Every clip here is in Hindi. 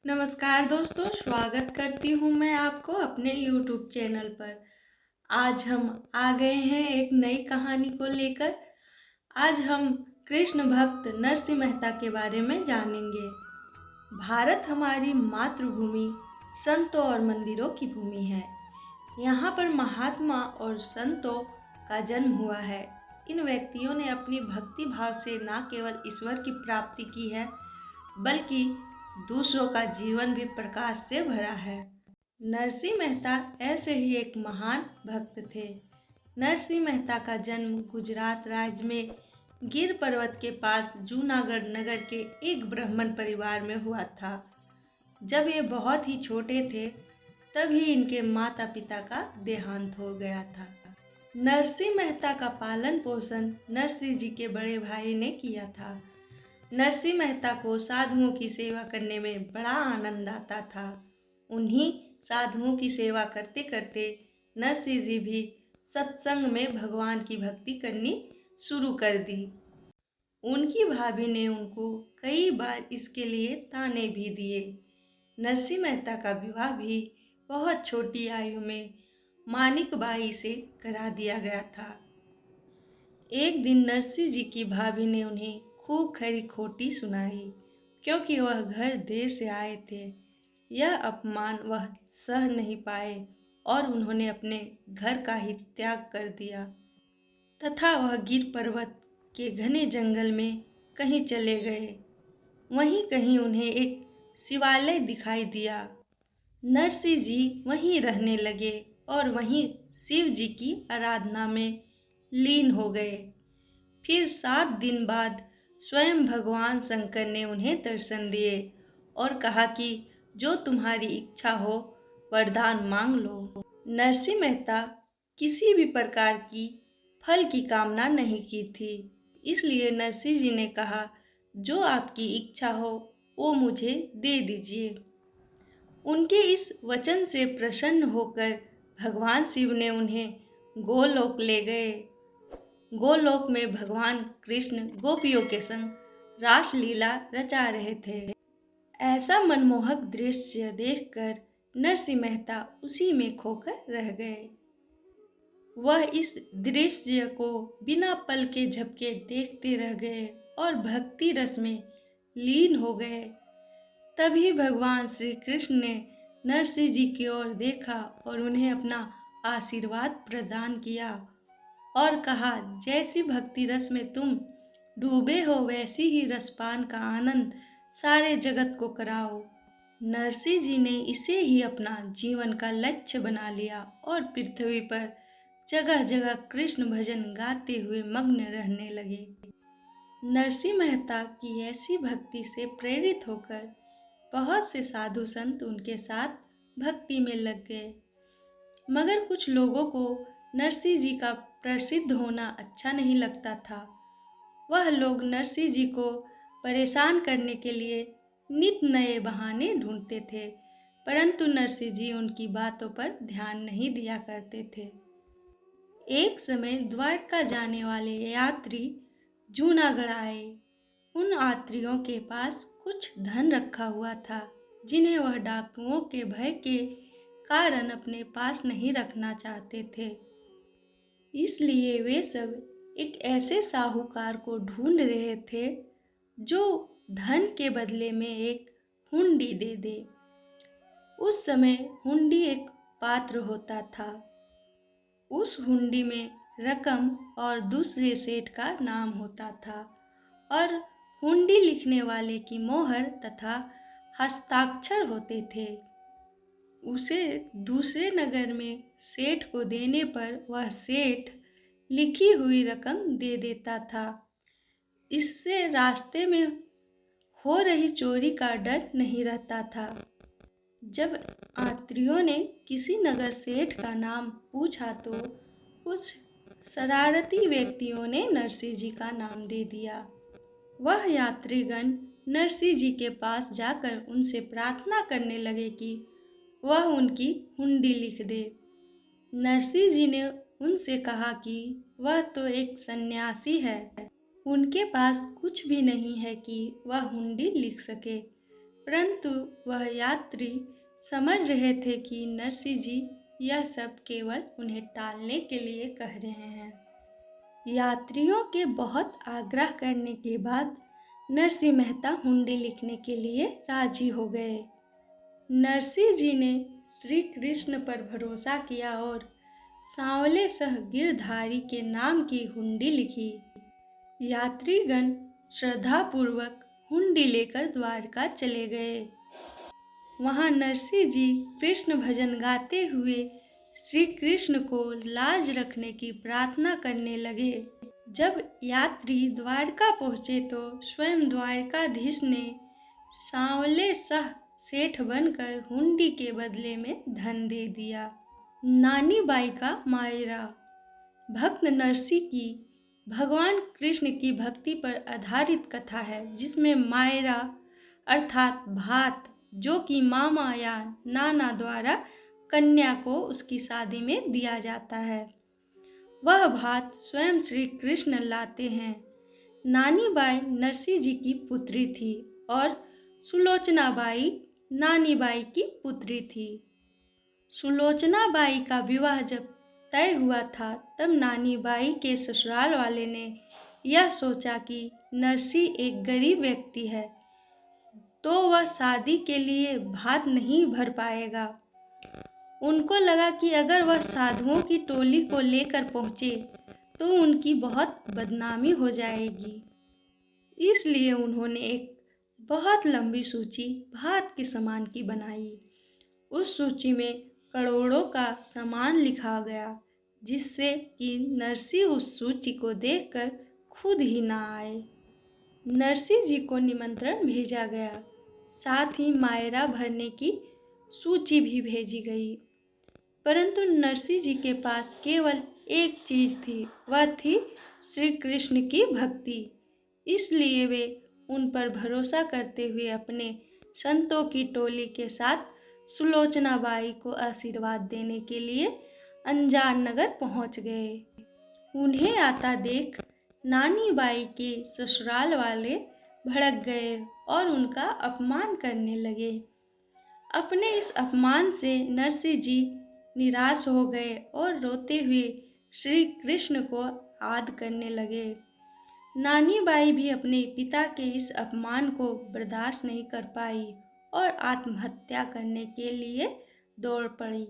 नमस्कार दोस्तों, स्वागत करती हूँ मैं आपको अपने YouTube चैनल पर। आज हम आ गए हैं एक नई कहानी को लेकर। आज हम कृष्ण भक्त नरसिंह मेहता के बारे में जानेंगे। भारत हमारी मातृभूमि, संतों और मंदिरों की भूमि है। यहाँ पर महात्मा और संतों का जन्म हुआ है। इन व्यक्तियों ने अपनी भक्ति भाव से न केवल ईश्वर की प्राप्ति की है, बल्कि दूसरों का जीवन भी प्रकाश से भरा है। नरसिंह मेहता ऐसे ही एक महान भक्त थे। नरसिंह मेहता का जन्म गुजरात राज्य में गिर पर्वत के पास जूनागढ़ नगर के एक ब्राह्मण परिवार में हुआ था। जब ये बहुत ही छोटे थे, तभी इनके माता पिता का देहांत हो गया था। नरसिंह मेहता का पालन पोषण नरसिंह जी के बड़े भाई ने किया था। नरसिंह मेहता को साधुओं की सेवा करने में बड़ा आनंद आता था। उन्हीं साधुओं की सेवा करते करते नरसिंह जी भी सत्संग में भगवान की भक्ति करनी शुरू कर दी। उनकी भाभी ने उनको कई बार इसके लिए ताने भी दिए। नरसिंह मेहता का विवाह भी बहुत छोटी आयु में मानिक बाई से करा दिया गया था। एक दिन नरसिंह जी की भाभी ने उन्हें खूब खरी खोटी सुनाई, क्योंकि वह घर देर से आए थे। यह अपमान वह सह नहीं पाए और उन्होंने अपने घर का ही त्याग कर दिया तथा वह गिर पर्वत के घने जंगल में कहीं चले गए। वहीं कहीं उन्हें एक शिवालय दिखाई दिया। नरसिंह जी वहीं रहने लगे और वहीं शिव जी की आराधना में लीन हो गए। फिर 7 दिन बाद स्वयं भगवान शंकर ने उन्हें दर्शन दिए और कहा कि जो तुम्हारी इच्छा हो वरदान मांग लो। नरसिंह मेहता किसी भी प्रकार की फल की कामना नहीं की थी, इसलिए नरसिंह जी ने कहा, जो आपकी इच्छा हो वो मुझे दे दीजिए। उनके इस वचन से प्रसन्न होकर भगवान शिव ने उन्हें गोलोक ले गए। गोलोक में भगवान कृष्ण गोपियों के संग रासलीला रचा रहे थे। ऐसा मनमोहक दृश्य देखकर नरसिंह मेहता उसी में खोकर रह गए। वह इस दृश्य को बिना पल के झपके देखते रह गए और भक्ति रस में लीन हो गए। तभी भगवान श्री कृष्ण ने नरसिंह जी की ओर देखा और उन्हें अपना आशीर्वाद प्रदान किया और कहा, जैसी भक्ति रस में तुम डूबे हो वैसी ही रसपान का आनंद सारे जगत को कराओ। नरसिंह जी ने इसे ही अपना जीवन का लक्ष्य बना लिया और पृथ्वी पर जगह जगह कृष्ण भजन गाते हुए मग्न रहने लगे। नरसिंह मेहता की ऐसी भक्ति से प्रेरित होकर बहुत से साधु संत उनके साथ भक्ति में लग गए। मगर कुछ लोगों को नरसिंह जी का प्रसिद्ध होना अच्छा नहीं लगता था। वह लोग नरसिंह जी को परेशान करने के लिए नित नए बहाने ढूंढते थे, परंतु नरसिंह जी उनकी बातों पर ध्यान नहीं दिया करते थे। एक समय द्वारका जाने वाले यात्री जूनागढ़ आए। उन यात्रियों के पास कुछ धन रखा हुआ था, जिन्हें वह डाकुओं के भय के कारण अपने पास नहीं रखना चाहते थे। इसलिए वे सब एक ऐसे साहूकार को ढूंढ रहे थे जो धन के बदले में एक हुंडी दे दे। उस समय हुंडी एक पात्र होता था। उस हुंडी में रकम और दूसरे सेठ का नाम होता था और हुंडी लिखने वाले की मोहर तथा हस्ताक्षर होते थे। उसे दूसरे नगर में सेठ को देने पर वह सेठ लिखी हुई रकम दे देता था। इससे रास्ते में हो रही चोरी का डर नहीं रहता था। जब यात्रियों ने किसी नगर सेठ का नाम पूछा तो कुछ शरारती व्यक्तियों ने नरसिंह जी का नाम दे दिया। वह यात्रीगण नरसिंह जी के पास जाकर उनसे प्रार्थना करने लगे कि वह उनकी हुंडी लिख दे। नरसिंह जी ने उनसे कहा कि वह तो एक सन्यासी है, उनके पास कुछ भी नहीं है कि वह हुंडी लिख सके। परंतु वह यात्री समझ रहे थे कि नरसी जी यह सब केवल उन्हें टालने के लिए कह रहे हैं। यात्रियों के बहुत आग्रह करने के बाद नरसी मेहता हुंडी लिखने के लिए राजी हो गए। नरसी जी ने श्री कृष्ण पर भरोसा किया और सांवले सह गिरधारी के नाम की हुंडी लिखी। यात्रीगण श्रद्धापूर्वक हुंडी लेकर द्वारका चले गए। वहां नरसी जी कृष्ण भजन गाते हुए श्री कृष्ण को लाज रखने की प्रार्थना करने लगे। जब यात्री द्वारका पहुँचे तो स्वयं द्वारकाधीश ने सांवले सह सेठ बनकर हुंडी के बदले में धन दे दिया। नानी बाई का मायरा भक्त नरसी की भगवान कृष्ण की भक्ति पर आधारित कथा है, जिसमें मायरा अर्थात भात, जो कि मामा या नाना द्वारा कन्या को उसकी शादी में दिया जाता है, वह भात स्वयं श्री कृष्ण लाते हैं। नानी बाई नरसी जी की पुत्री थी और सुलोचना बाई नानी बाई की पुत्री थी। सुलोचना बाई का विवाह जब तय हुआ था तब नानी बाई के ससुराल वाले ने यह सोचा कि नरसी एक गरीब व्यक्ति है तो वह शादी के लिए भात नहीं भर पाएगा। उनको लगा कि अगर वह साधुओं की टोली को लेकर पहुँचे तो उनकी बहुत बदनामी हो जाएगी। इसलिए उन्होंने एक बहुत लंबी सूची भात के सामान की बनाई। उस सूची में करोड़ों का सामान लिखा गया, जिससे कि नरसी उस सूची को देखकर खुद ही ना आए। नरसी जी को निमंत्रण भेजा गया, साथ ही मायरा भरने की सूची भी भेजी गई। परंतु नरसी जी के पास केवल एक चीज़ थी, वह थी श्री कृष्ण की भक्ति। इसलिए वे उन पर भरोसा करते हुए अपने संतों की टोली के साथ सुलोचना बाई को आशीर्वाद देने के लिए अंजार नगर पहुंच गए। उन्हें आता देख नानी बाई के ससुराल वाले भड़क गए और उनका अपमान करने लगे। अपने इस अपमान से नरसी जी निराश हो गए और रोते हुए श्री कृष्ण को याद करने लगे। नानी बाई भी अपने पिता के इस अपमान को बर्दाश्त नहीं कर पाई और आत्महत्या करने के लिए दौड़ पड़ी।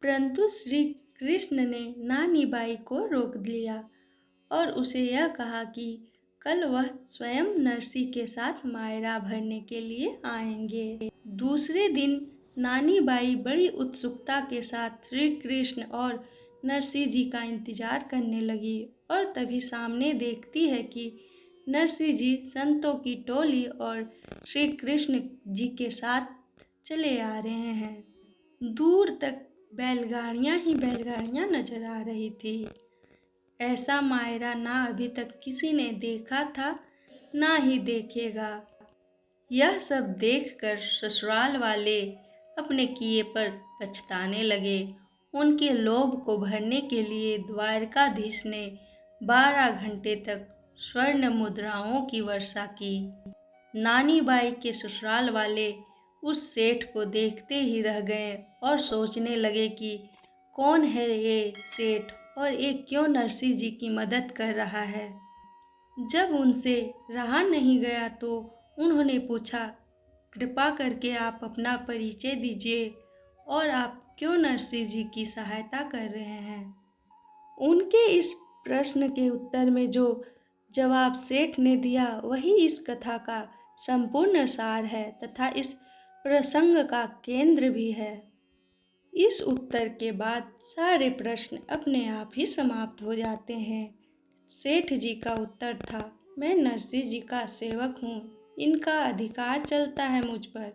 परंतु श्री कृष्ण ने नानी बाई को रोक लिया और उसे यह कहा कि कल वह स्वयं नरसी के साथ मायरा भरने के लिए आएंगे। दूसरे दिन नानी बाई बड़ी उत्सुकता के साथ श्री कृष्ण और नरसी जी का इंतजार करने लगी और तभी सामने देखती है कि नरसी जी संतों की टोली और श्री कृष्ण जी के साथ चले आ रहे हैं। दूर तक बैलगाड़ियाँ ही बैलगाड़ियाँ नजर आ रही थी। ऐसा मायरा ना अभी तक किसी ने देखा था, ना ही देखेगा। यह सब देखकर ससुराल वाले अपने किए पर पछताने लगे। उनके लोभ को भरने के लिए द्वारकाधीश ने 12 घंटे तक स्वर्ण मुद्राओं की वर्षा की। नानी बाई के ससुराल वाले उस सेठ को देखते ही रह गए और सोचने लगे कि कौन है ये सेठ और ये क्यों नरसी जी की मदद कर रहा है। जब उनसे रहा नहीं गया तो उन्होंने पूछा, कृपा करके आप अपना परिचय दीजिए और आप क्यों नरसी जी की सहायता कर रहे हैं। उनके इस प्रश्न के उत्तर में जो जवाब सेठ ने दिया वही इस कथा का संपूर्ण सार है तथा इस प्रसंग का केंद्र भी है। इस उत्तर के बाद सारे प्रश्न अपने आप ही समाप्त हो जाते हैं। सेठ जी का उत्तर था, मैं नरसी जी का सेवक हूँ, इनका अधिकार चलता है मुझ पर।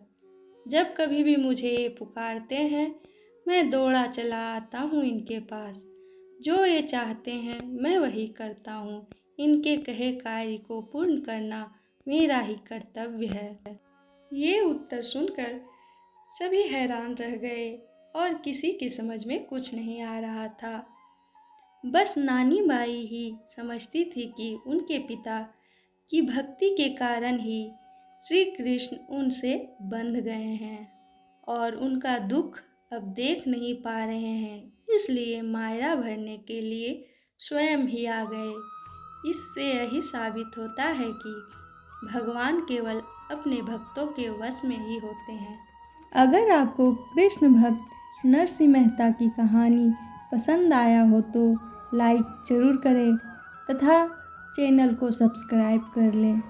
जब कभी भी मुझे ये पुकारते हैं मैं दौड़ा चला आता हूँ इनके पास। जो ये चाहते हैं मैं वही करता हूँ। इनके कहे कार्य को पूर्ण करना मेरा ही कर्तव्य है। ये उत्तर सुनकर सभी हैरान रह गए और किसी की समझ में कुछ नहीं आ रहा था। बस नानी बाई ही समझती थी कि उनके पिता की भक्ति के कारण ही श्री कृष्ण उनसे बंध गए हैं और उनका दुख अब देख नहीं पा रहे हैं, इसलिए मायरा भरने के लिए स्वयं ही आ गए। इससे यही साबित होता है कि भगवान केवल अपने भक्तों के वश में ही होते हैं। अगर आपको कृष्ण भक्त नरसिंह मेहता की कहानी पसंद आया हो तो लाइक ज़रूर करें तथा चैनल को सब्सक्राइब कर लें।